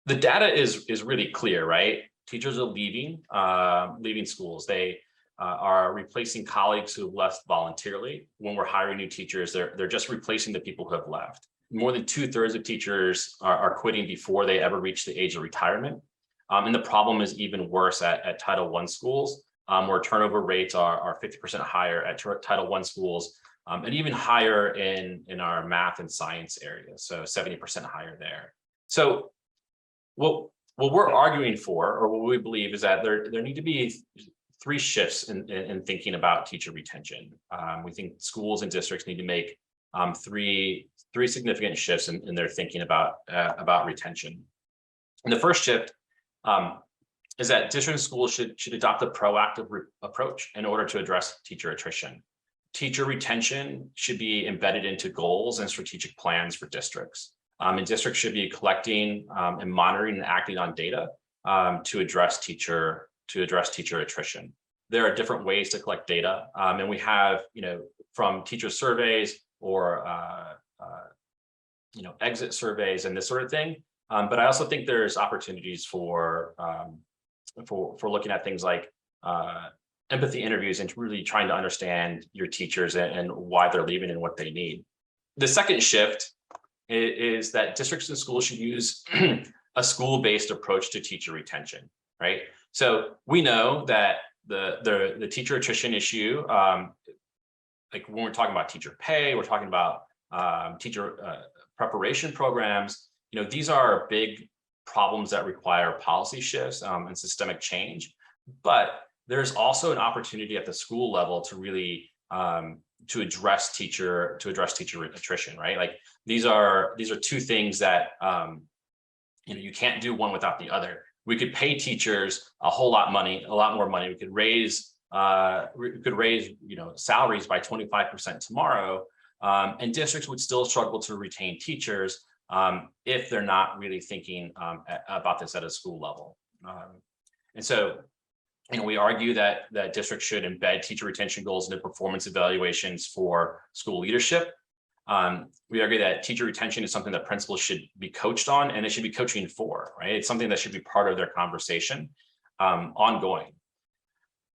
The data is really clear, right? Teachers are leaving schools. They are replacing colleagues who have left voluntarily. When we're hiring new teachers, they're just replacing the people who have left. More than 2/3 of teachers are quitting before they ever reach the age of retirement. And the problem is even worse at Title I schools, where turnover rates are 50% higher at Title I schools, and even higher in our math and science areas, so 70% higher there. So what we're arguing for, or what we believe, is that there need to be three shifts in thinking about teacher retention. We think schools and districts need to make three significant shifts in their thinking about retention. And the first shift is that district and schools should adopt a proactive approach in order to address teacher attrition. Teacher retention should be embedded into goals and strategic plans for districts. And districts should be collecting and monitoring and acting on data to address teacher attrition. There are different ways to collect data, and we have, from teacher surveys or exit surveys and this sort of thing. But I also think there's opportunities for looking at things like empathy interviews and really trying to understand your teachers and why they're leaving and what they need. The second shift is that districts and schools should use a school-based approach to teacher retention, right? So we know that the teacher attrition issue, like when we're talking about teacher pay, we're talking about teacher preparation programs, these are big problems that require policy shifts and systemic change. But there's also an opportunity at the school level to really to address teacher attrition, right? Like these are two things that you can't do one without the other. We could pay teachers a lot more money. We could raise salaries by 25% tomorrow, and districts would still struggle to retain teachers if they're not really thinking about this at a school level. And so, we argue that districts should embed teacher retention goals into performance evaluations for school leadership. We argue that teacher retention is something that principals should be coached on, and they should be coaching for, right? It's something that should be part of their conversation ongoing.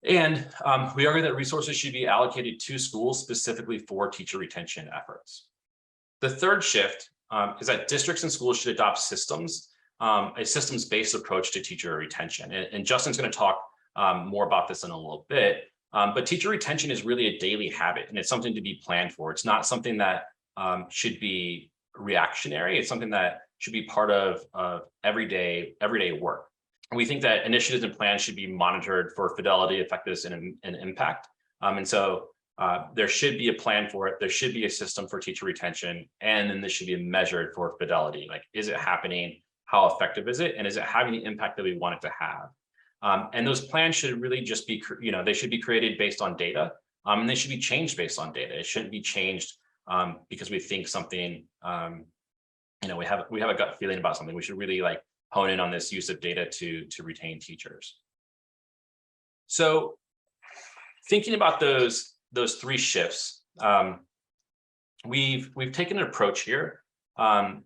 And we argue that resources should be allocated to schools specifically for teacher retention efforts. The third shift is that districts and schools should adopt a systems-based approach to teacher retention. And Justin's going to talk more about this in a little bit, but teacher retention is really a daily habit, and it's something to be planned for. It's not something that should be reactionary. It's something that should be part of everyday work. And we think that initiatives and plans should be monitored for fidelity, effectiveness, and impact. And so there should be a plan for it. There should be a system for teacher retention, and then this should be measured for fidelity. Like, is it happening? How effective is it? And is it having the impact that we want it to have? And those plans should really just be, they should be created based on data, and they should be changed based on data. It shouldn't be changed because we think something, we have a gut feeling about something. We should really hone in on this use of data to retain teachers. So thinking about those three shifts, we've taken an approach here, and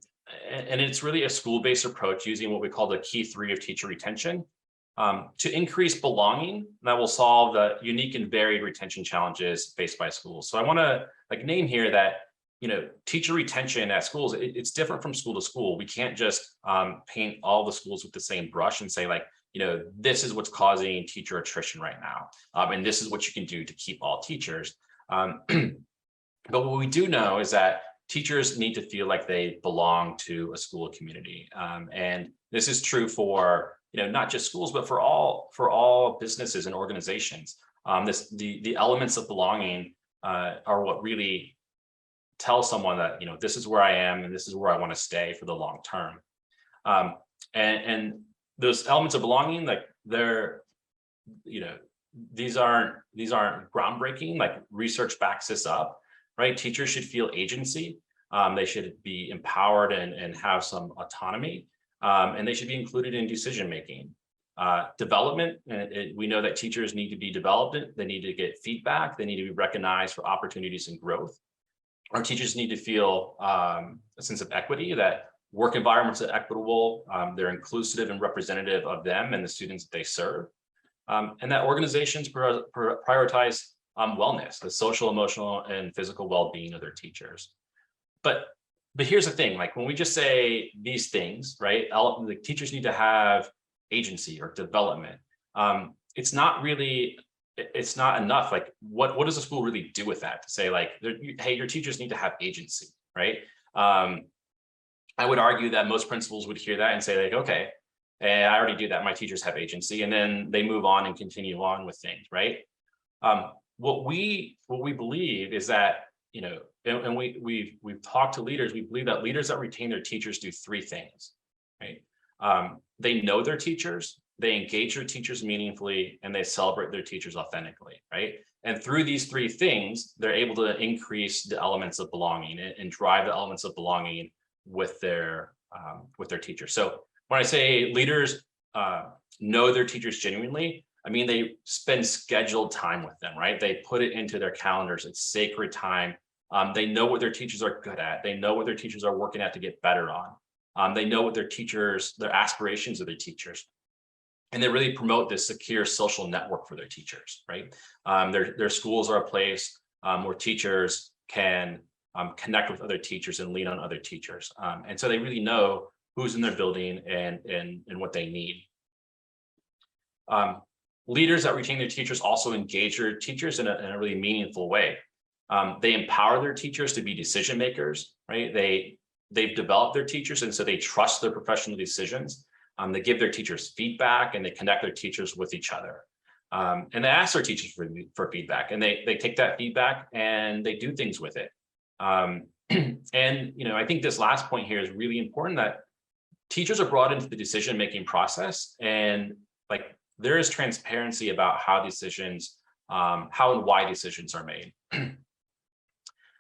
it's really a school-based approach using what we call the key three of teacher retention. To increase belonging that will solve the unique and varied retention challenges faced by schools. So I want to name here that teacher retention at schools, it's different from school to school. We can't just paint all the schools with the same brush and say this is what's causing teacher attrition right now, and this is what you can do to keep all teachers. But what we do know is that teachers need to feel like they belong to a school community, and this is true for not just schools, but for all businesses and organizations. The elements of belonging are what really tell someone that this is where I am and this is where I want to stay for the long term. And those elements of belonging, these aren't groundbreaking. Research backs this up, right? Teachers should feel agency. They should be empowered and have some autonomy. And they should be included in decision making. Development, we know that teachers need to be developed. They need to get feedback. They need to be recognized for opportunities and growth. Our teachers need to feel a sense of equity, that Work environments are equitable, they're inclusive and representative of them and the students that they serve, and that organizations prioritize wellness, the social, emotional, and physical well-being of their teachers. But here's the thing, like when we just say these things, right, the teachers need to have agency or development. It's not enough. Like what does the school really do with that, to say like, hey, your teachers need to have agency, right? I would argue that most principals would hear that and say like, okay, I already do that, my teachers have agency, and then they move on and continue on with things, right? What we believe is that, and we've talked to leaders, we believe that leaders that retain their teachers do three things, right? They know their teachers, they engage their teachers meaningfully, and they celebrate their teachers authentically, right? And through these three things, they're able to increase the elements of belonging and drive the elements of belonging with their teachers. So when I say leaders know their teachers genuinely, I mean, they spend scheduled time with them, right? They put it into their calendars. It's sacred time. They know what their teachers are good at. They know what their teachers are working at to get better on. They know what their aspirations of their teachers. And they really promote this secure social network for their teachers, right? Their schools are a place where teachers can connect with other teachers and lean on other teachers. And so they really know who's in their building and what they need. Leaders that retain their teachers also engage their teachers in a really meaningful way. They empower their teachers to be decision makers, right? They've developed their teachers, and so they trust their professional decisions. They give their teachers feedback, and they connect their teachers with each other. And they ask their teachers for feedback, and they take that feedback and they do things with it. And I think this last point here is really important, that teachers are brought into the decision-making process, and like there is transparency about how decisions, how and why decisions are made.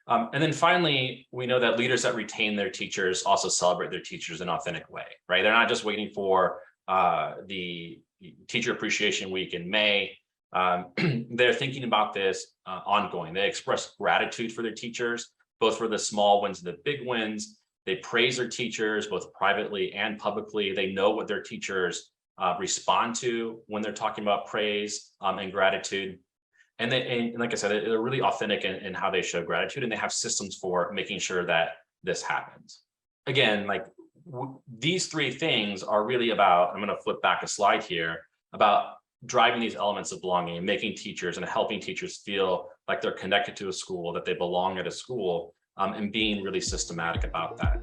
And then finally, we know that leaders that retain their teachers also celebrate their teachers in an authentic way, right? They're not just waiting for the Teacher Appreciation Week in May. They're thinking about this ongoing. They express gratitude for their teachers, both for the small wins and the big wins. They praise their teachers, both privately and publicly. They know what their teachers respond to when they're talking about praise and gratitude. And like I said, they're really authentic in how they show gratitude, and they have systems for making sure that this happens. Again, like these three things are really about, I'm going to flip back a slide here, about driving these elements of belonging and making teachers and helping teachers feel like they're connected to a school, that they belong at a school, and being really systematic about that.